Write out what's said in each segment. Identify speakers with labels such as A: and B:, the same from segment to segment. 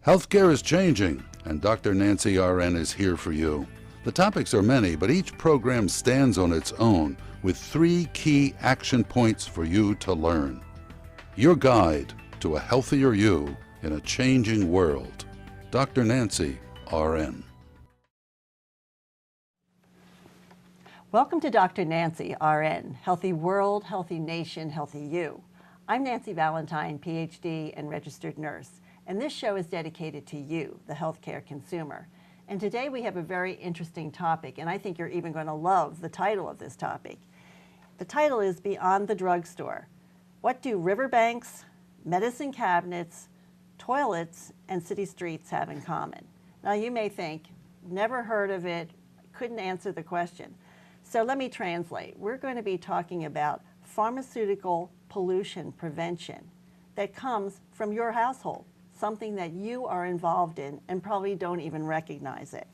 A: Healthcare is changing, and Dr. Nancy RN is here for you. The topics are many, but each program stands on its own with 3 key action points for you to learn. Your guide to a healthier you in a changing world. Dr. Nancy RN.
B: Welcome to Dr. Nancy RN, Healthy World, Healthy Nation, Healthy You. I'm Nancy Valentine, PhD and registered nurse, and this show is dedicated to you, the healthcare consumer. And today we have a very interesting topic, and I think you're even going to love the title of this topic. The title is Beyond the Drugstore. What do riverbanks, medicine cabinets, toilets, and city streets have in common? Now you may think, never heard of it, couldn't answer the question. So let me translate. We're going to be talking about pharmaceutical pollution prevention that comes from your household, something that you are involved in and probably don't even recognize it.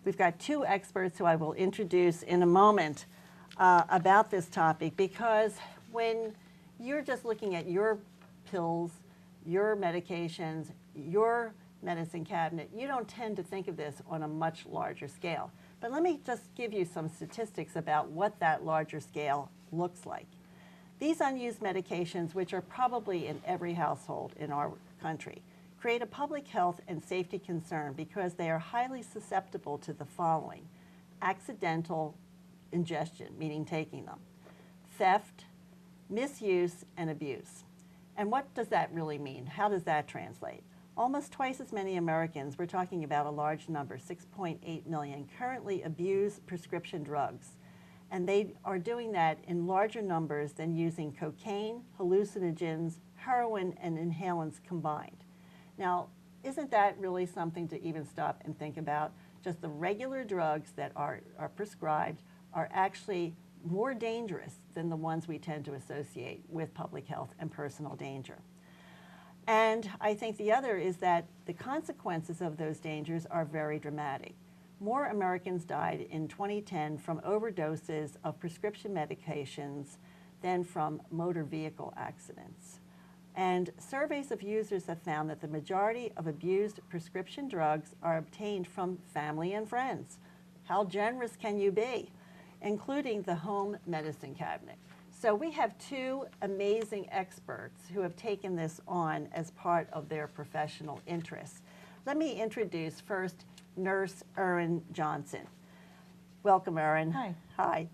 B: We've got 2 experts who I will introduce in a moment about this topic, because when you're just looking at your pills, your medications, your medicine cabinet, you don't tend to think of this on a much larger scale. But let me just give you some statistics about what that larger scale looks like. These unused medications, which are probably in every household in our country, create a public health and safety concern because they are highly susceptible to the following: accidental ingestion, meaning taking them, theft, misuse, and abuse. And what does that really mean? How does that translate? Almost twice as many Americans, we're talking about a large number, 6.8 million, currently abuse prescription drugs. And they are doing that in larger numbers than using cocaine, hallucinogens, heroin, and inhalants combined. Now, isn't that really something to even stop and think about? Just the regular drugs that are prescribed are actually more dangerous than the ones we tend to associate with public health and personal danger. And I think the other is that the consequences of those dangers are very dramatic. More Americans died in 2010 from overdoses of prescription medications than from motor vehicle accidents. And surveys of users have found that the majority of abused prescription drugs are obtained from family and friends. How generous can you be? Including the home medicine cabinet. So we have 2 amazing experts who have taken this on as part of their professional interests. Let me introduce first Nurse Erin Johnson. Welcome, Erin.
C: Hi.
B: Hi.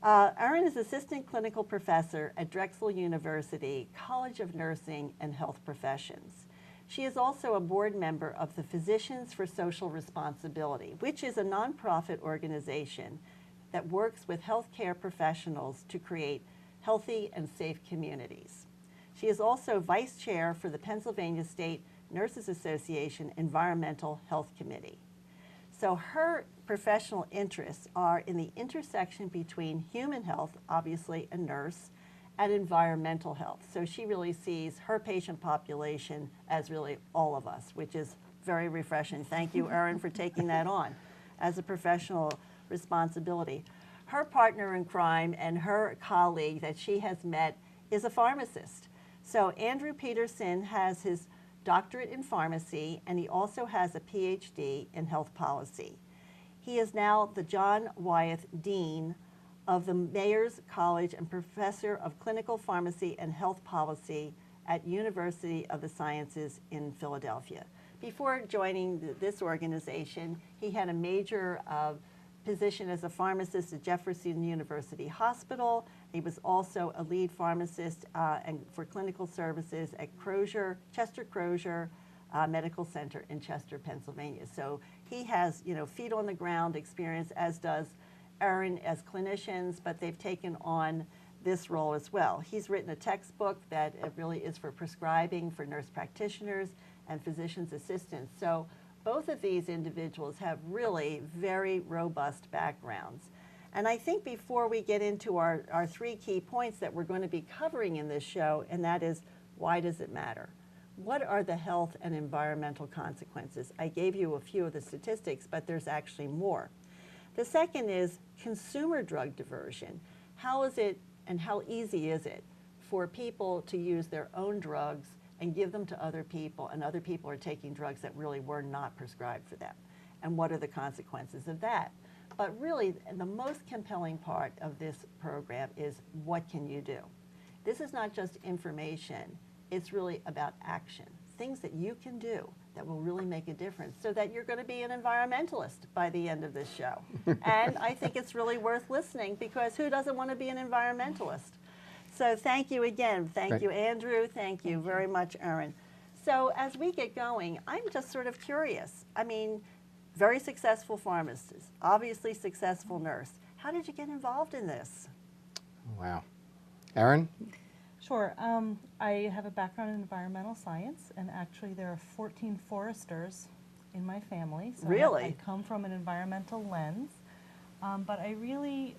B: Erin is Assistant Clinical Professor at Drexel University, College of Nursing and Health Professions. She is also a board member of the Physicians for Social Responsibility, which is a nonprofit organization that works with healthcare professionals to create healthy and safe communities. She is also Vice Chair for the Pennsylvania State Nurses Association Environmental Health Committee. So her professional interests are in the intersection between human health, obviously a nurse, and environmental health. So she really sees her patient population as really all of us, which is very refreshing. Thank you, Erin, for taking that on as a professional responsibility. Her partner in crime and her colleague that she has met is a pharmacist. So Andrew Peterson has his doctorate in pharmacy, and he also has a PhD in health policy. He is now the John Wyeth Dean of the Mayor's College and Professor of Clinical Pharmacy and Health Policy at University of the Sciences in Philadelphia. Before joining this organization, he had a major position as a pharmacist at Jefferson University Hospital. He was also a lead pharmacist and for clinical services at Chester Crozier Medical Center in Chester, Pennsylvania. So he has, feet on the ground experience, as does Erin, as clinicians, but they've taken on this role as well. He's written a textbook that really is for prescribing for nurse practitioners and physician's assistants. So both of these individuals have really very robust backgrounds. And I think before we get into our 3 key points that we're going to be covering in this show, and that is, why does it matter? What are the health and environmental consequences? I gave you a few of the statistics, but there's actually more. The second is consumer drug diversion. How is it and how easy is it for people to use their own drugs and give them to other people, and other people are taking drugs that really were not prescribed for them. And what are the consequences of that? But really, the most compelling part of this program is what can you do? This is not just information, it's really about action. Things that you can do that will really make a difference so that you're going to be an environmentalist by the end of this show. And I think it's really worth listening because who doesn't want to be an environmentalist? So thank you again. Thank you, Andrew. Thank you very much, Erin. So as we get going, I'm just sort of curious. I mean, very successful pharmacist, obviously successful nurse. How did you get involved in this?
C: Wow. Erin?
D: Sure. I have a background in environmental science, and actually there are 14 foresters in my family. So
B: Really?
D: I come from an environmental lens, but I really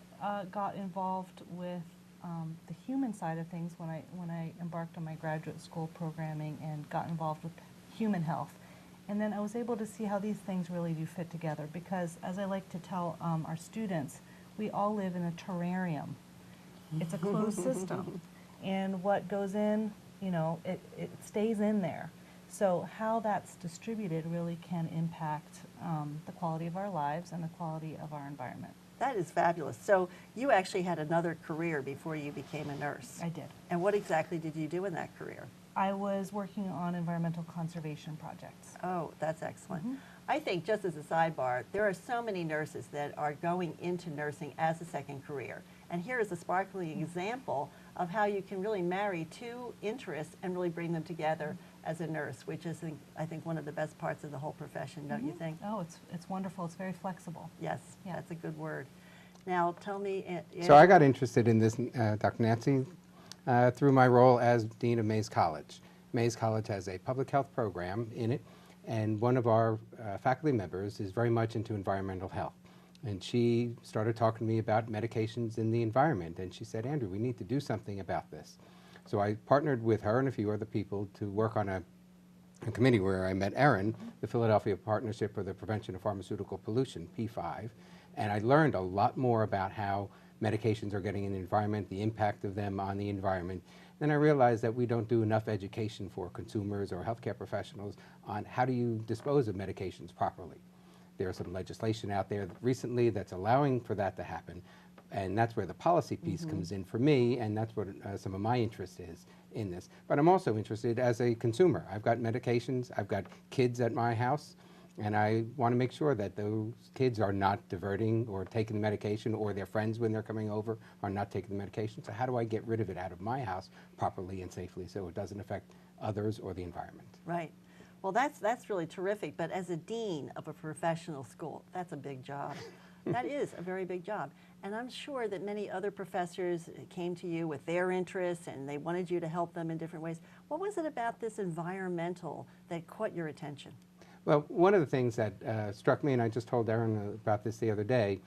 D: got involved with the human side of things when I embarked on my graduate school programming and got involved with human health. And then I was able to see how these things really do fit together because, as I like to tell our students, we all live in a terrarium. It's a closed system. And what goes in, you know, it stays in there. So how that's distributed really can impact the quality of our lives and the quality of our environment.
B: That is fabulous. So you actually had another career before you became a nurse.
D: I did.
B: And what exactly did you do in that career?
D: I was working on environmental conservation projects.
B: Oh, that's excellent. I think, just as a sidebar, there are so many nurses that are going into nursing as a second career. And here is a sparkling example of how you can really marry two interests and really bring them together as a nurse, which is, I think, one of the best parts of the whole profession, don't you think?
D: Oh, it's wonderful. It's very flexible.
B: Yes,
D: Yeah.
B: that's a good word. Now, tell me...
C: So I got interested in this, Dr. Nancy, through my role as Dean of Mays College. Mays College has a public health program in it, and one of our faculty members is very much into environmental health. And she started talking to me about medications in the environment, and she said, Andrew, we need to do something about this. So I partnered with her and a few other people to work on a committee where I met Erin, the Philadelphia Partnership for the Prevention of Pharmaceutical Pollution, P5, and I learned a lot more about how medications are getting in the environment, the impact of them on the environment. Then I realized that we don't do enough education for consumers or healthcare professionals on how do you dispose of medications properly. There's some legislation out there recently that's allowing for that to happen, and that's where the policy piece comes in for me, and that's what some of my interest is in this. But I'm also interested as a consumer. I've got medications, I've got kids at my house, and I want to make sure that those kids are not diverting or taking the medication, or their friends when they're coming over are not taking the medication. So how do I get rid of it out of my house properly and safely so it doesn't affect others or the environment?
B: Right. Well, that's really terrific, but as a dean of a professional school, that's a big job. That is a very big job. And I'm sure that many other professors came to you with their interests and they wanted you to help them in different ways. What was it about this environmental that caught your attention?
C: Well, one of the things that struck me, and I just told Erin about this the other day,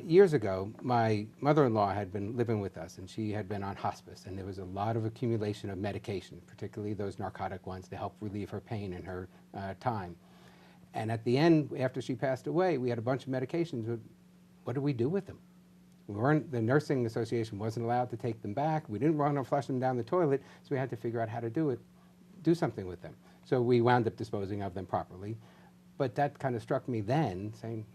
C: years ago, my mother-in-law had been living with us, and she had been on hospice, and there was a lot of accumulation of medication, particularly those narcotic ones, to help relieve her pain in her time. And at the end, after she passed away, we had a bunch of medications. What do we do with them? The Nursing Association wasn't allowed to take them back. We didn't want to flush them down the toilet, so we had to figure out how to do something with them. So we wound up disposing of them properly. But that kind of struck me then, saying,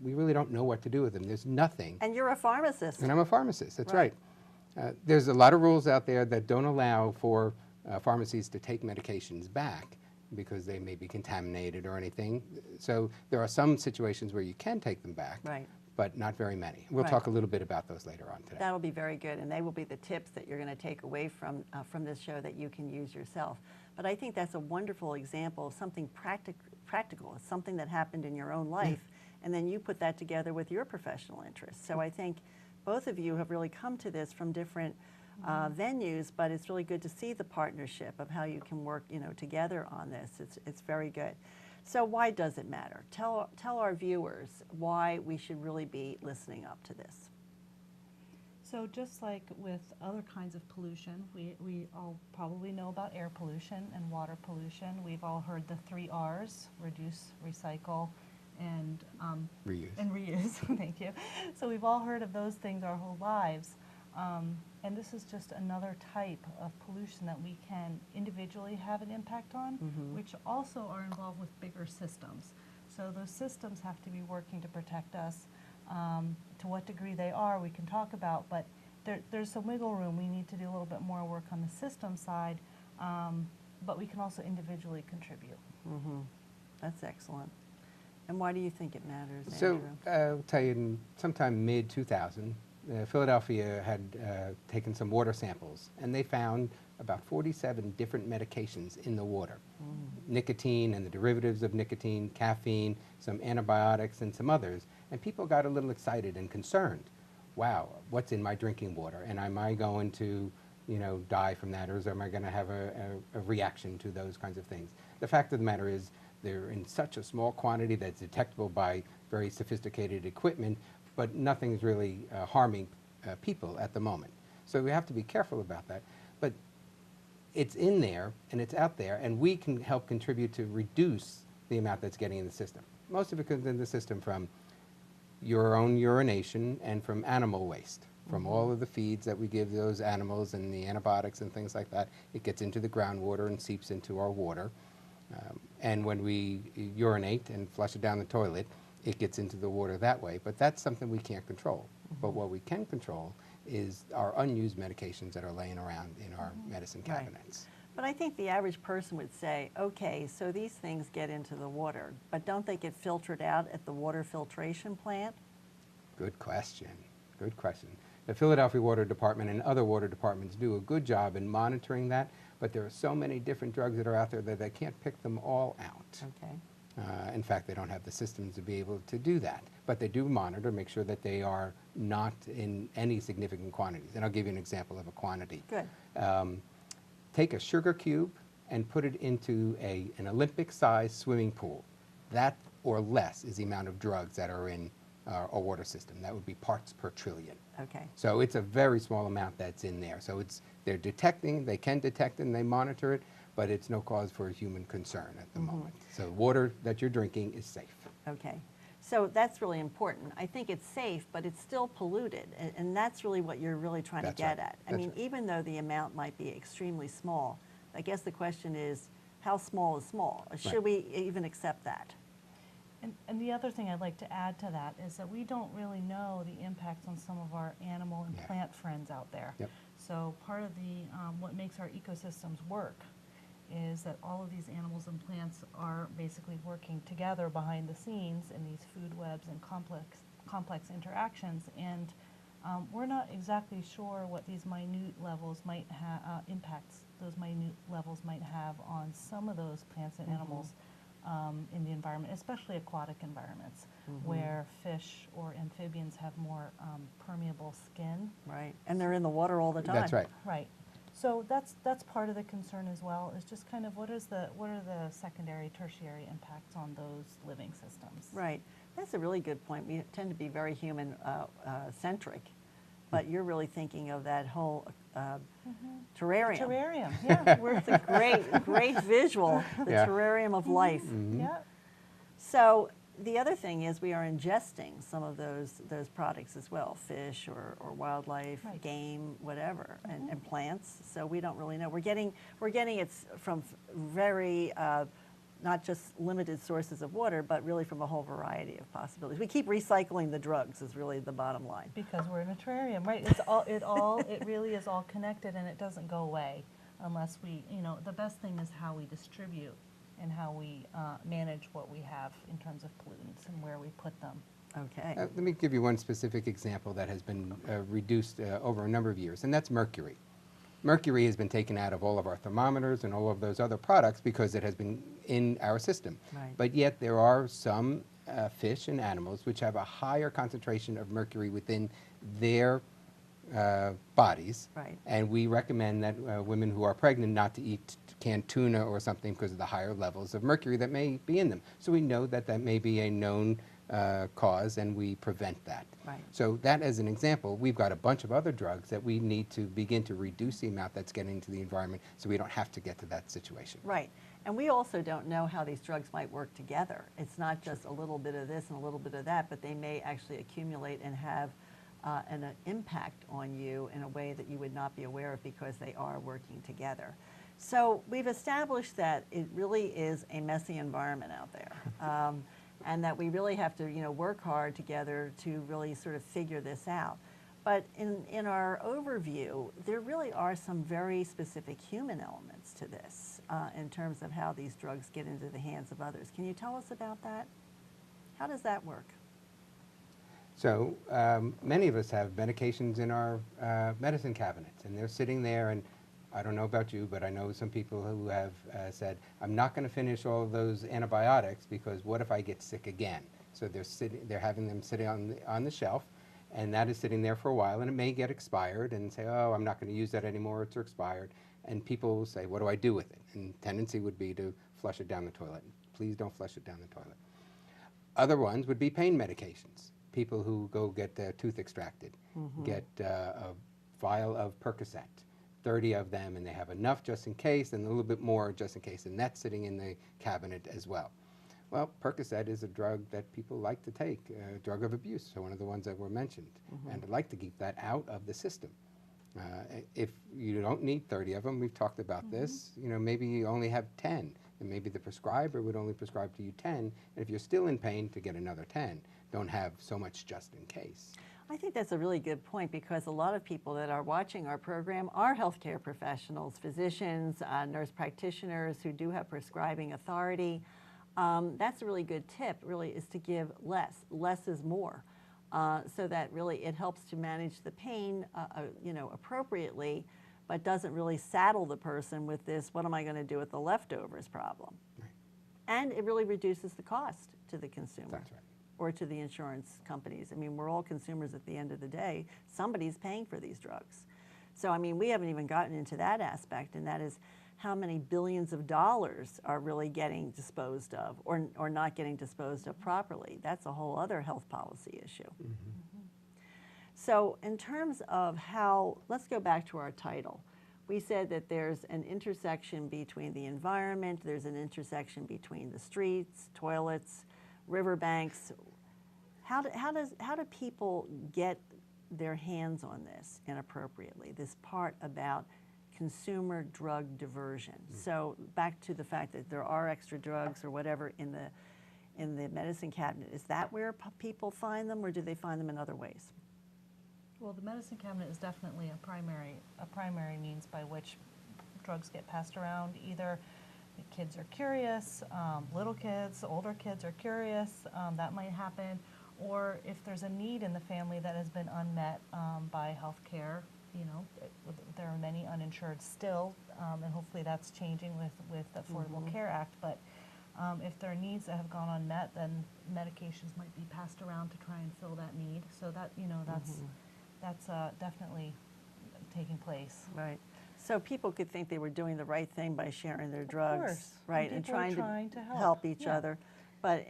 C: we really don't know what to do with them. There's nothing.
B: And you're a pharmacist.
C: And I'm a pharmacist, that's right. There's a lot of rules out there that don't allow for pharmacies to take medications back because they may be contaminated or anything. So there are some situations where you can take them back,
B: Right.
C: but not very many. We'll
B: Right.
C: talk a little bit about those later on today.
B: That'll be very good, and they will be the tips that you're going to take away from this show that you can use yourself. But I think that's a wonderful example of something practical. It's something that happened in your own life, and then you put that together with your professional interests. So I think both of you have really come to this from different venues, but it's really good to see the partnership of how you can work, together on this. It's very good. So why does it matter? Tell our viewers why we should really be listening up to this.
D: So just like with other kinds of pollution, we all probably know about air pollution and water pollution. We've all heard the 3 R's, reduce, recycle, and
C: Reuse.
D: And reuse, thank you. So we've all heard of those things our whole lives. And this is just another type of pollution that we can individually have an impact on, which also are involved with bigger systems. So those systems have to be working to protect us. To what degree they are, we can talk about, but there's some wiggle room. We need to do a little bit more work on the system side, but we can also individually contribute.
B: That's excellent. And why do you think it matters,
C: So
B: Andrew?
C: I'll tell you, sometime mid-2000, Philadelphia had taken some water samples, and they found about 47 different medications in the water. Nicotine and the derivatives of nicotine, caffeine, some antibiotics, and some others. And people got a little excited and concerned. Wow, what's in my drinking water? And am I going to, die from that, or am I going to have a reaction to those kinds of things? The fact of the matter is, they're in such a small quantity that's detectable by very sophisticated equipment, but nothing's really harming people at the moment. So we have to be careful about that. But it's in there, and it's out there, and we can help contribute to reduce the amount that's getting in the system. Most of it comes in the system from your own urination and from animal waste. From all of the feeds that we give those animals and the antibiotics and things like that, it gets into the groundwater and seeps into our water. And when we urinate and flush it down the toilet, it gets into the water that way. But that's something we can't control. But what we can control is our unused medications that are laying around in our medicine
B: Right.
C: cabinets.
B: But I think the average person would say, okay, so these things get into the water, but don't they get filtered out at the water filtration plant?
C: Good question. Good question. The Philadelphia Water Department and other water departments do a good job in monitoring that, but there are so many different drugs that are out there that they can't pick them all out.
B: Okay.
C: In fact, they don't have the systems to be able to do that. But they do monitor, make sure that they are not in any significant quantities. And I'll give you an example of a quantity.
B: Good.
C: Take a sugar cube and put it into an Olympic-sized swimming pool. That or less is the amount of drugs that are in a water system. That would be parts per trillion.
B: Okay.
C: So it's a very small amount that's in there. So they're detecting, they can detect it, and they monitor it, but it's no cause for human concern at the moment. So water that you're drinking is safe.
B: Okay. So that's really important. I think it's safe, but it's still polluted, and that's really what you're really trying
C: That's
B: to get
C: right.
B: at. I
C: That's
B: mean,
C: right.
B: even though the amount might be extremely small, I guess the question is, how small is small? Should we even accept that?
D: And the other thing I'd like to add to that is that we don't really know the impacts on some of our animal and
C: Yeah.
D: plant friends out there.
C: Yep.
D: So part of the what makes our ecosystems work is that all of these animals and plants are basically working together behind the scenes in these food webs and complex interactions. And we're not exactly sure what these minute levels might have impacts. Those minute levels might have on some of those plants and animals in the environment, especially aquatic environments, where fish or amphibians have more permeable skin.
B: Right. And they're in the water all the time.
C: That's right.
D: Right. So that's part of the concern as well, is just kind of what are the secondary, tertiary impacts on those living systems.
B: Right. That's a really good point. We tend to be very human centric, but you're really thinking of that whole terrarium.
D: Terrarium, yeah.
B: It's a great visual, the
C: Yeah.
B: terrarium of life.
D: Yeah.
B: So the other thing is we are ingesting some of those products as well, fish or wildlife,
D: Right.
B: game, whatever, and plants. So we don't really know. We're getting it from very not just limited sources of water, but really from a whole variety of possibilities. We keep recycling the drugs is really the bottom line.
D: Because we're in a terrarium, right? It really is all connected, and it doesn't go away unless we, the best thing is how we distribute and how we manage what we have in terms of pollutants and where we put them.
B: Okay.
C: Let me give you one specific example that has been reduced over a number of years, and that's mercury. Mercury has been taken out of all of our thermometers and all of those other products because it has been in our system.
B: Right.
C: But yet there are some fish and animals which have a higher concentration of mercury within their bodies.
B: Right.
C: And we recommend that women who are pregnant not to eat canned tuna or something because of the higher levels of mercury that may be in them. So we know that that may be a known cause, and we prevent that.
B: Right.
C: So that as an example, we've got a bunch of other drugs that we need to begin to reduce the amount that's getting into the environment so we don't have to get to that situation.
B: Right. And we also don't know how these drugs might work together. It's not just a little bit of this and a little bit of that, but they may actually accumulate and have and an impact on you in a way that you would not be aware of because they are working together. So we've established that it really is a messy environment out there, and that we really have to, work hard together to really sort of figure this out. But in our overview, there really are some very specific human elements to this in terms of how these drugs get into the hands of others. Can you tell us about that? How does that work?
C: So many of us have medications in our medicine cabinets, and they're sitting there, and I don't know about you, but I know some people who have said, I'm not going to finish all of those antibiotics because what if I get sick again? So they're having them sitting on the shelf, and that is sitting there for a while, and it may get expired, and say, oh, I'm not going to use that anymore, it's expired. And people will say, what do I do with it? And tendency would be to flush it down the toilet. Please don't flush it down the toilet. Other ones would be pain medications. People who go get their tooth extracted, get a vial of Percocet, 30 of them, and they have enough just in case, and a little bit more just in case, and that's sitting in the cabinet as well. Well, Percocet is a drug that people like to take, a drug of abuse, so one of the ones that were mentioned, and I'd like to keep that out of the system. If you don't need 30 of them, we've talked about this, maybe you only have 10, and maybe the prescriber would only prescribe to you 10, and if you're still in pain, to get another 10. Don't have so much just in case.
B: I think that's a really good point because a lot of people that are watching our program are healthcare professionals, physicians, nurse practitioners who do have prescribing authority. That's a really good tip, really, is to give less. Less is more. So that really it helps to manage the pain, appropriately, but doesn't really saddle the person with this, what am I going to do with the leftovers problem?
C: Right.
B: And it really reduces the cost to the consumer.
C: That's right.
B: Or to the insurance companies. I mean, we're all consumers at the end of the day. Somebody's paying for these drugs. So, I mean, we haven't even gotten into that aspect, and that is how many billions of dollars are really getting disposed of or not getting disposed of properly. That's a whole other health policy issue. So in terms of how, let's go back to our title. We said that there's an intersection between the environment, there's an intersection between the streets, toilets, riverbanks. How do people get their hands on this inappropriately? This part about consumer drug diversion. So back to the fact that there are extra drugs or whatever in the medicine cabinet. Is that where people find them, or do they find them in other ways?
D: Well, the medicine cabinet is definitely a primary means by which drugs get passed around. Either the kids are curious, little kids, older kids are curious, that might happen, or if there's a need in the family that has been unmet by health care, there are many uninsured still, and hopefully that's changing with the Affordable Care Act, but if there are needs that have gone unmet, then medications might be passed around to try and fill that need. So that, that's definitely taking place.
B: Right. So people could think they were doing the right thing by sharing their drugs,
D: course.
B: right,
D: And
B: and
D: people are
B: trying
D: trying
B: to
D: to
B: help
D: help.
B: each
D: Yeah.
B: other. But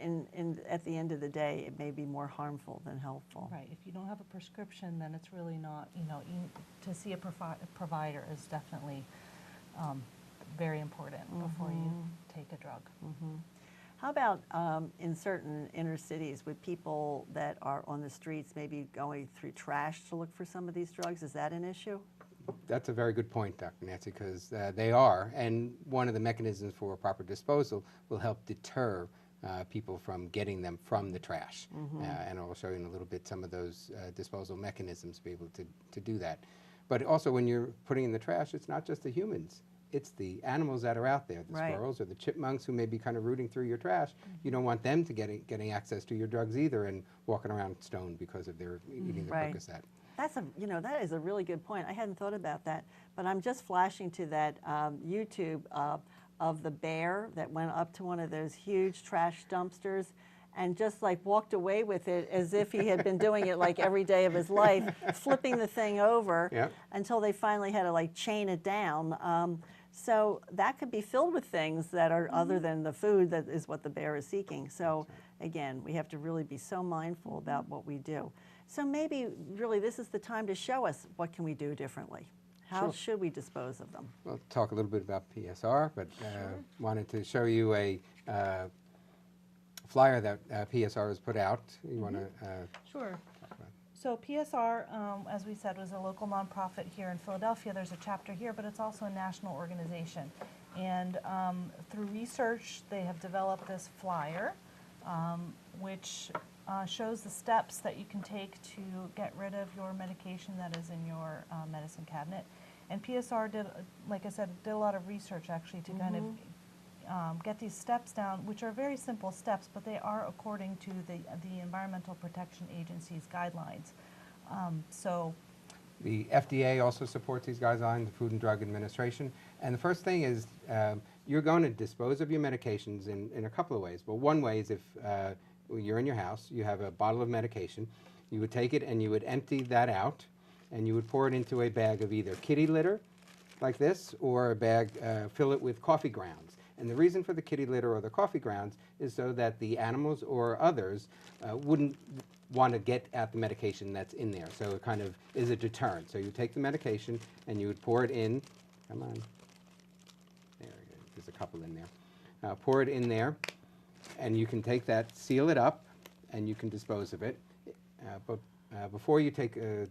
B: at the end of the day, it may be more harmful than helpful.
D: Right. If you don't have a prescription, then it's really not, to see a provider is definitely very important before you take a drug.
B: How about in certain inner cities with people that are on the streets maybe going through trash to look for some of these drugs? Is that an issue?
C: That's a very good point, Dr. Nancy, because they are, and one of the mechanisms for proper disposal will help deter people from getting them from the trash. And I'll show you in a little bit some of those disposal mechanisms to be able to do that. But also when you're putting in the trash, it's not just the humans. It's the animals that are out there, the
B: Right.
C: squirrels or the chipmunks who may be kind of rooting through your trash. You don't want them to getting access to your drugs either and walking around stoned because of their eating the
B: Right.
C: Percocet.
B: That's that is a really good point. I hadn't thought about that, but I'm just flashing to that YouTube of the bear that went up to one of those huge trash dumpsters and just like walked away with it as if he had been doing it like every day of his life, flipping the thing over
C: Yep.
B: until they finally had to like chain it down. So that could be filled with things that are other than the food that is what the bear is seeking. So again, we have to really be so mindful about what we do. So maybe really this is the time to show us what can we do differently. How
C: Sure.
B: should we dispose of them?
C: We'll talk a little bit about PSR, but wanted to show you a flyer that PSR has put out. You want to
D: Sure. So PSR, as we said, was a local nonprofit here in Philadelphia. There's a chapter here, but it's also a national organization. And through research, they have developed this flyer, which shows the steps that you can take to get rid of your medication that is in your medicine cabinet. And PSR did, like I said, did a lot of research actually to kind of get these steps down, which are very simple steps, but they are according to the Environmental Protection Agency's guidelines. So
C: The FDA also supports these guidelines, the Food and Drug Administration. And the first thing is you're going to dispose of your medications in a couple of ways. Well, one way is if you're in your house, you have a bottle of medication, you would take it and you would empty that out and you would pour it into a bag of either kitty litter, like this, or a bag, fill it with coffee grounds. And the reason for the kitty litter or the coffee grounds is so that the animals or others wouldn't want to get at the medication that's in there. So it kind of is a deterrent. So you take the medication and you would pour it in. Come on. There it is. There's a couple in there. Pour it in there, and you can take that, seal it up, and you can dispose of it. But before you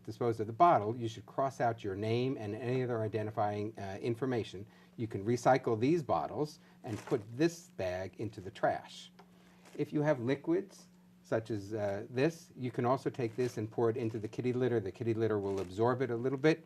C: dispose of the bottle, you should cross out your name and any other identifying information. You can recycle these bottles and put this bag into the trash. If you have liquids, such as this, you can also take this and pour it into the kitty litter. The kitty litter will absorb it a little bit,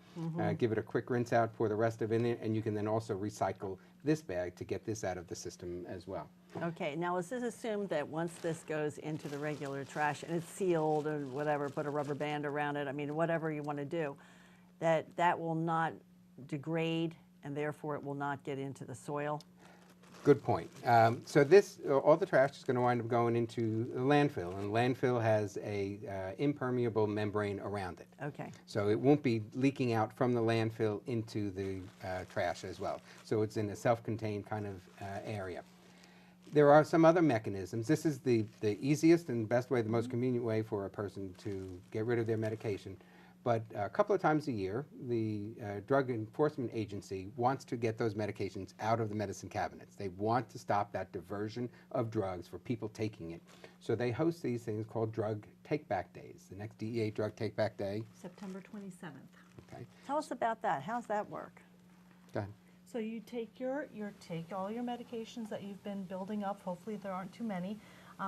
C: give it a quick rinse out, pour the rest of it in there, and you can then also recycle this bag to get this out of the system as well.
B: Okay, now is this assumed that once this goes into the regular trash and it's sealed or whatever, put a rubber band around it, I mean, whatever you want to do, that that will not degrade and therefore it will not get into the soil?
C: Good point. So this, all the trash is going to wind up going into the landfill, and landfill has a impermeable membrane around it.
B: Okay.
C: So it won't be leaking out from the landfill into the trash as well. So it's in a self-contained kind of area. There are some other mechanisms. This is the easiest and best way, the most convenient way for a person to get rid of their medication. But a couple of times a year, the Drug Enforcement Agency wants to get those medications out of the medicine cabinets. They want to stop that diversion of drugs for people taking it. So they host these things called Drug Take-Back Days. The next DEA Drug Take-Back Day.
D: September 27th.
C: Okay.
B: Tell us about that. How's that work?
C: Go ahead.
D: So you take take all your medications that you've been building up. Hopefully there aren't too many,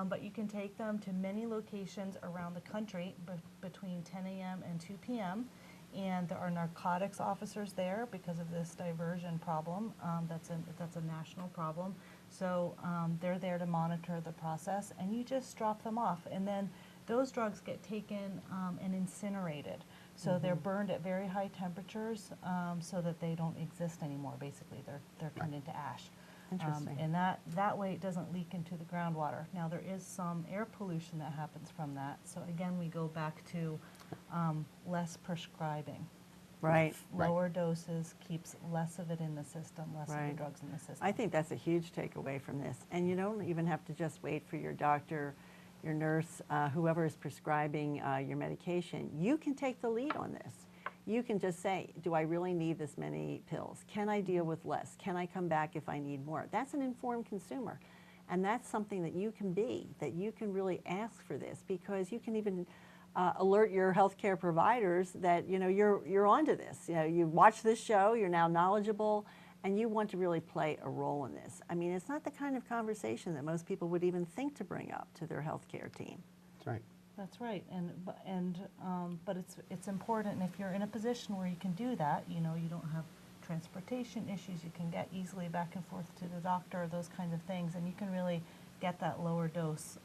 D: but you can take them to many locations around the country between 10 a.m. and 2 p.m. And there are narcotics officers there because of this diversion problem. That's a national problem. So they're there to monitor the process, and you just drop them off, and then those drugs get taken and incinerated. So they're burned at very high temperatures so that they don't exist anymore. Basically, they're turned into ash.
B: Interesting.
D: And that way it doesn't leak into the groundwater. Now there is some air pollution that happens from that. So again, we go back to less prescribing.
B: Right.
D: Lower doses keeps less of it in the system, less of
B: Right.
D: the drugs in the system.
B: I think that's a huge takeaway from this. And you don't even have to just wait for your doctor, your nurse, whoever is prescribing your medication. You can take the lead on this. You can just say, do I really need this many pills? Can I deal with less? Can I come back if I need more? That's an informed consumer. And that's something that you can be, that you can really ask for this, because you can even alert your healthcare providers that you're onto this. You watch this show, you're now knowledgeable, and you want to really play a role in this. I mean, it's not the kind of conversation that most people would even think to bring up to their healthcare team.
C: That's right.
D: That's right, but it's important. And if you're in a position where you can do that, you don't have transportation issues, you can get easily back and forth to the doctor, those kinds of things, and you can really get that lower dose.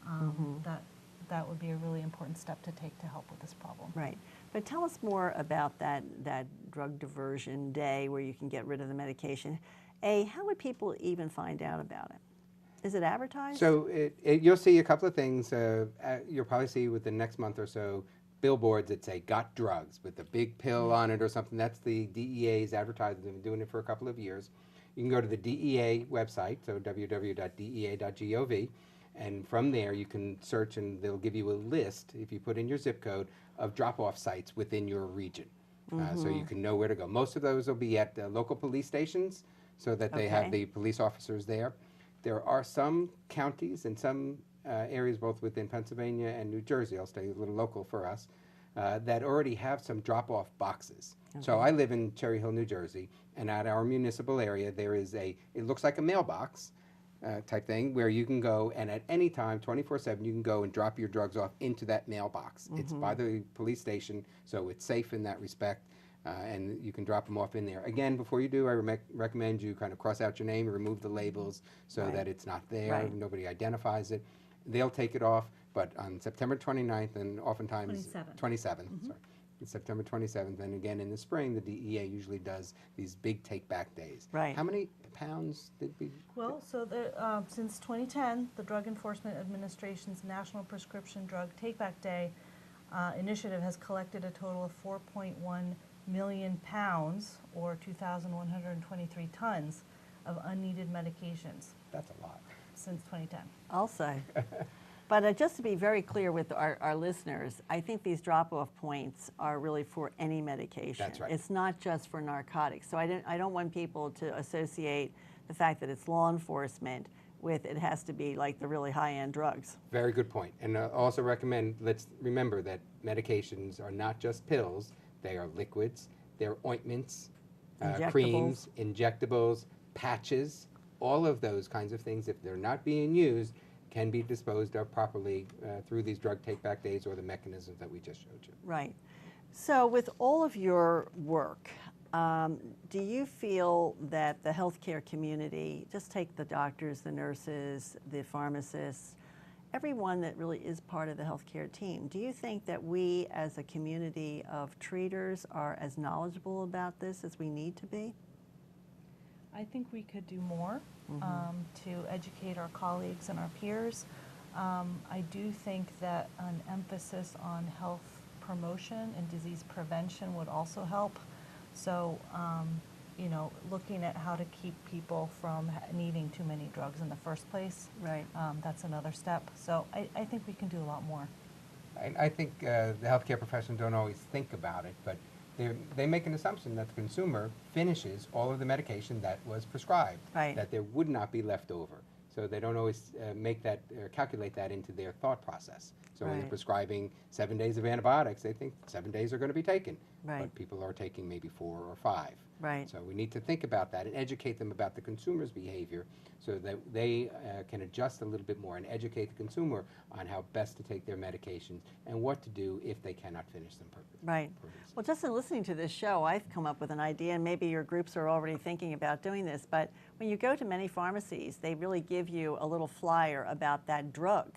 D: That would be a really important step to take to help with this problem.
B: Right. But tell us more about that drug diversion day where you can get rid of the medication. How would people even find out about it? Is it advertised?
C: So you'll see a couple of things. You'll probably see within the next month or so billboards that say "Got Drugs" with a big pill on it or something. That's the DEA's advertising. They've been doing it for a couple of years. You can go to the DEA website, so www.dea.gov, and from there you can search, and they'll give you a list, if you put in your zip code, of drop-off sites within your region. So you can know where to go. Most of those will be at local police stations, so that they have the police officers there. There are some counties and some areas both within Pennsylvania and New Jersey, I'll stay a little local for us, that already have some drop-off boxes. So I live in Cherry Hill, New Jersey, and at our municipal area there is it looks like a mailbox type thing where you can go and at any time, 24/7, you can go and drop your drugs off into that mailbox. It's by the police station, so it's safe in that respect. And you can drop them off in there. Again, before you do, I recommend you kind of cross out your name, remove the labels so
B: Right.
C: that it's not there,
B: Right.
C: nobody identifies it. They'll take it off, but on September 29th and oftentimes 27th, sorry. September 27th, and again in the spring, the DEA usually does these big take-back days.
B: Right.
C: How many pounds did we?
D: Well, so since 2010, the Drug Enforcement Administration's National Prescription Drug Take-Back Day initiative has collected a total of 4.1 million pounds, or 2,123 tons, of unneeded medications
C: That's a lot.
D: since 2010.
B: I'll say. But just to be very clear with our listeners, I think these drop-off points are really for any medication.
C: That's right.
B: It's not just for narcotics. So I don't want people to associate the fact that it's law enforcement with it has to be like the really high-end drugs.
C: Very good point. And also recommend, let's remember that medications are not just pills, they are liquids, they're ointments,
B: Injectables.
C: creams, injectables, patches, all of those kinds of things, if they're not being used, can be disposed of properly through these drug take-back days or the mechanisms that we just showed you.
B: Right. So with all of your work, do you feel that the healthcare community, just take the doctors, the nurses, the pharmacists, everyone that really is part of the healthcare team, do you think that we as a community of treaters are as knowledgeable about this as we need to be?
D: I think we could do more to educate our colleagues and our peers. I do think that an emphasis on health promotion and disease prevention would also help. So, you know, looking at how to keep people from needing too many drugs in the first place,
B: Right.
D: that's another step. So I think we can do a lot more.
C: I think the healthcare professionals don't always think about it, but they make an assumption that the consumer finishes all of the medication that was prescribed,
B: Right.
C: that there would not be left over. So they don't always make that or calculate that into their thought process. So when they're
B: Right.
C: prescribing 7 days of antibiotics, they think 7 days are going to be taken,
B: Right.
C: but people are taking maybe 4 or 5.
B: Right.
C: So we need to think about that and educate them about the consumer's behavior so that they can adjust a little bit more and educate the consumer on how best to take their medications and what to do if they cannot finish them perfectly.
B: Right. Well, just in listening to this show, I've come up with an idea, and maybe your groups are already thinking about doing this, but when you go to many pharmacies, they really give you a little flyer about that drug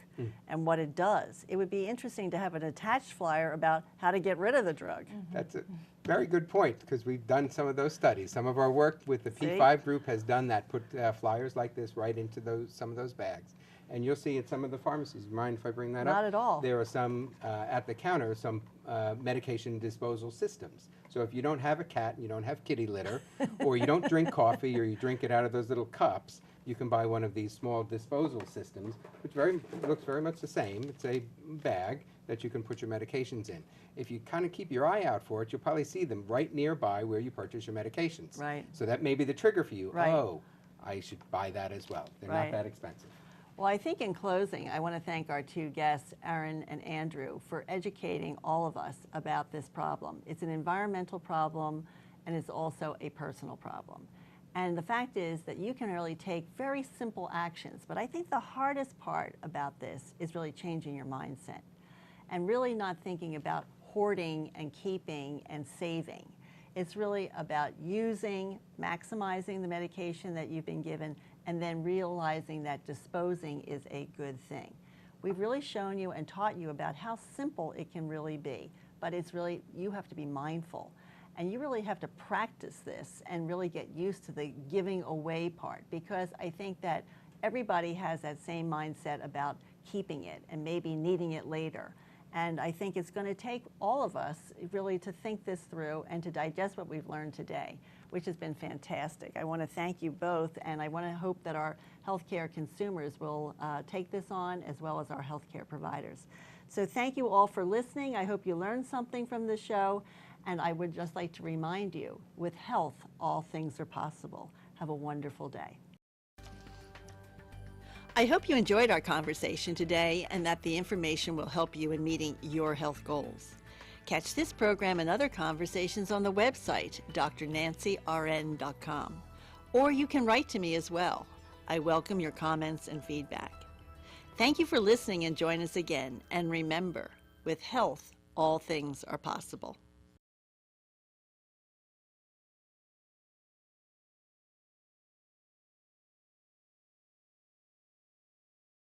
B: and what it does. It would be interesting to have an attached flyer about how to get rid of the drug.
C: That's a very good point because we've done some of those studies. Some of our work with the
B: See?
C: P5 group has done that, put flyers like this right into some of those bags. And you'll see at some of the pharmacies, mind if I bring that up?
B: Not at all.
C: There are some, at the counter, some medication disposal systems. So if you don't have a cat and you don't have kitty litter, or you don't drink coffee, or you drink it out of those little cups, you can buy one of these small disposal systems, which looks very much the same. It's a bag that you can put your medications in. If you kind of keep your eye out for it, you'll probably see them right nearby where you purchase your medications.
B: Right.
C: So that may be the trigger for you.
B: Right.
C: Oh, I should buy that as well. They're
B: Right.
C: not that expensive.
B: Well, I think in closing, I want to thank our two guests, Aaron and Andrew, for educating all of us about this problem. It's an environmental problem, and it's also a personal problem. And the fact is that you can really take very simple actions, but I think the hardest part about this is really changing your mindset and really not thinking about hoarding and keeping and saving. It's really about using, maximizing the medication that you've been given, and then realizing that disposing is a good thing. We've really shown you and taught you about how simple it can really be, but it's really, you have to be mindful. And you really have to practice this and really get used to the giving away part, because I think that everybody has that same mindset about keeping it and maybe needing it later. And I think it's going to take all of us really to think this through and to digest what we've learned today, which has been fantastic. I want to thank you both, and I want to hope that our healthcare consumers will take this on, as well as our healthcare providers. So thank you all for listening. I hope you learned something from the show, and I would just like to remind you, with health, all things are possible. Have a wonderful day. I hope you enjoyed our conversation today and that the information will help you in meeting your health goals. Catch this program and other conversations on the website, drnancyrn.com. Or you can write to me as well. I welcome your comments and feedback. Thank you for listening and join us again. And remember, with health, all things are possible.